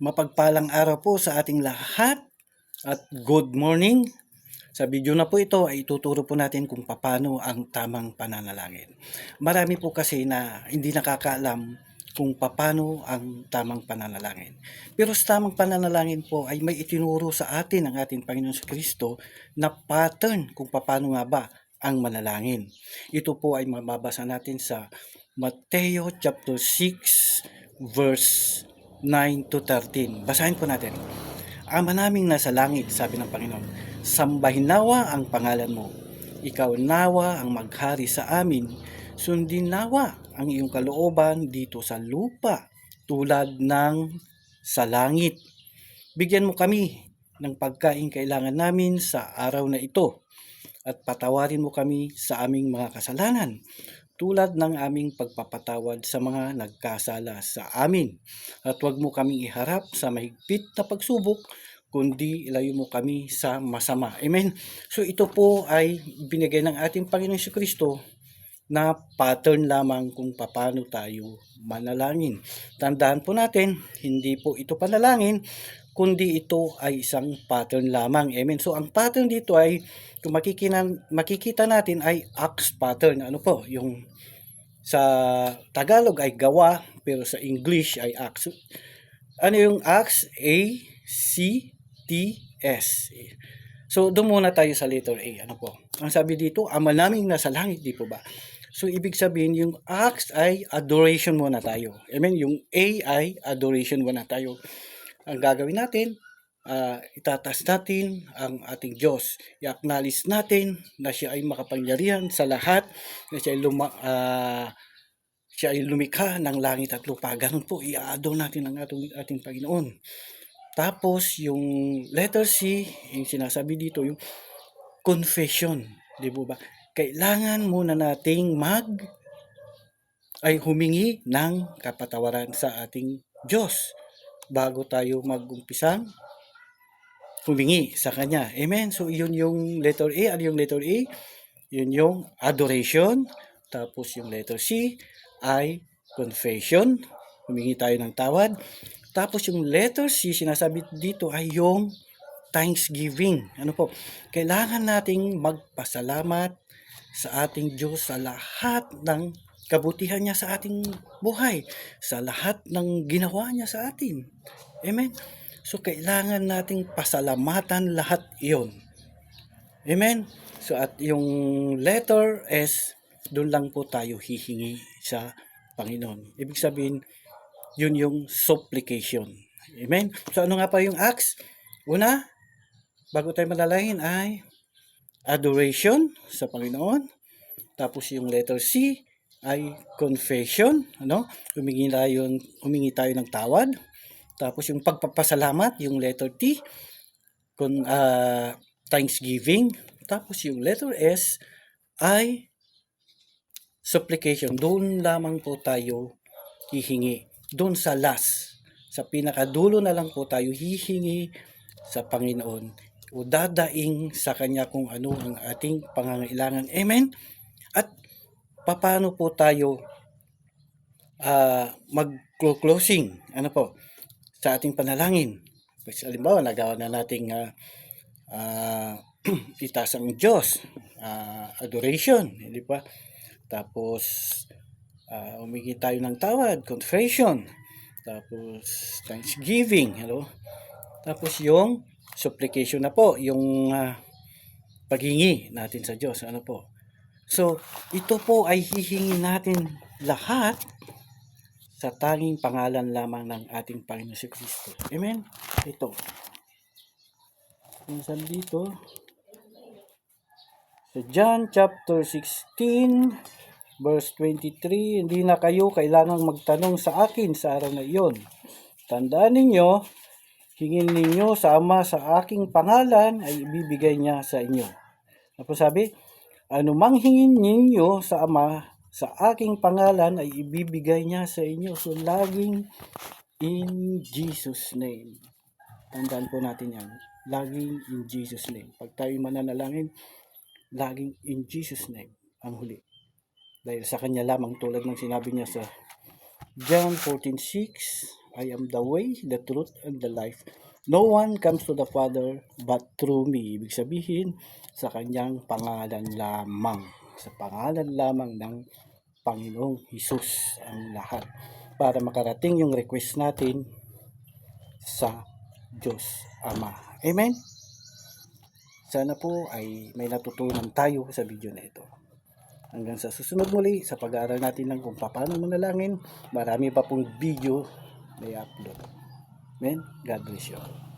Mapagpalang araw po sa ating lahat at good morning. Sa video na po ito ay ituturo po natin kung paano ang tamang pananalangin. Marami po kasi na hindi nakakaalam kung paano ang tamang pananalangin. Pero sa tamang pananalangin po ay may itinuro sa atin ang ating Panginoon sa Kristo na pattern kung paano nga ba ang manalangin. Ito po ay mababasa natin sa Mateo chapter 6 verse 9 to 13. Basahin po natin. Ama naming nasa langit, sabi ng Panginoon, sambahin nawa ang pangalan mo. Ikaw nawa ang maghari sa amin. Sundin nawa ang iyong kalooban dito sa lupa tulad ng sa langit. Bigyan mo kami ng pagkain kailangan namin sa araw na ito at patawarin mo kami sa aming mga kasalanan tulad ng aming pagpapatawad sa mga nagkasala sa amin. At huwag mo kaming iharap sa mahigpit na pagsubok, kundi ilayo mo kami sa masama. Amen? So ito po ay binigay ng ating Panginoon si Kristo na pattern lamang kung paano tayo manalangin. Tandaan po natin, hindi po ito panalangin, kundi ito ay isang pattern lamang. Amen? So ang pattern dito ay kung makikita natin ay acts pattern. Ano po? Yung sa Tagalog ay gawa, pero sa English ay acts. Ano yung acts? A, C, T, S. So doon muna tayo sa letter A. Ano po? Ang sabi dito, Ama naming nasa langit, di po ba? So ibig sabihin, yung acts ay adoration muna tayo. Amen? Yung A ay adoration muna tayo. Ang gagawin natin, itatas natin ang ating Diyos. I-acknowledge natin na siya ay makapangyarihan sa lahat, na siya ay lumikha ng langit at lupa. Ganun po, i-adore natin ang ating Panginoon. Tapos, yung letter C, yung sinasabi dito, yung confession. Di ba? Kailangan muna nating humingi ng kapatawaran sa ating Diyos bago tayo mag-umpisang humingi sa Kanya. Amen? So, yun yung letter A. Ano yung letter A? Yun yung adoration. Tapos, yung letter C ay confession. Humingi tayo ng tawad. Tapos, yung letter C, sinasabi dito ay yung thanksgiving. Ano po? Kailangan nating magpasalamat sa ating Diyos sa lahat ng kabutihan niya sa ating buhay, sa lahat ng ginawa niya sa atin. Amen? So, kailangan nating pasalamatan lahat iyon. Amen? So, at yung letter S, doon lang po tayo hihingi sa Panginoon. Ibig sabihin, yun yung supplication. Amen? So, ano nga pa yung acts? Una, bago tayo manalangin ay adoration sa Panginoon. Tapos yung letter C ay confession, ano? Humingi tayo ng tawad. Tapos yung pagpapasalamat, yung letter T, thanksgiving. Tapos yung letter S ay supplication. Doon lamang po tayo hihingi. Doon sa last, sa pinakadulo na lang po tayo hihingi sa Panginoon o dadaing sa Kanya kung ano ang ating pangangailangan. Amen? At paano po tayo mag-closing? Ano po? Sa ating panalangin. Kasi halimbawa, nagawa na nating itaas ang Diyos. Adoration. Hindi pa? Tapos, humingi tayo ng tawad. Confession. Tapos, thanksgiving. Hello? Tapos, yung supplication na po. Yung paghingi natin sa Diyos. Ano po? So, ito po ay hihingi natin lahat sa tanging pangalan lamang ng ating Panginoon si Kristo. Amen? Ito. Yung sabi dito, sa John chapter 16, verse 23, hindi na kayo kailangang magtanong sa akin sa araw na iyon. Tandaan ninyo, hingin ninyo sa Ama sa aking pangalan ay ibibigay niya sa inyo. Ano sabi? Anumang hingin ninyo sa Ama sa aking pangalan ay ibibigay niya sa inyo. So, laging in Jesus' name. Tandaan po natin yan. Laging in Jesus' name. Pag tayo mananalangin, laging in Jesus' name ang huli. Dahil sa Kanya lamang tulad ng sinabi niya sa John 14:6, I am the way, the truth, and the life. No one comes to the Father but through me. Ibig sabihin, sa kanyang pangalan lamang. Sa pangalan lamang ng Panginoong Hesus ang lahat. Para makarating yung request natin sa Diyos Ama. Amen? Sana po ay may natutunan tayo sa video na ito. Hanggang sa susunod muli sa pag-aaral natin ng kung paano manalangin. Marami pa pong video na i-upload. Amen? God bless you.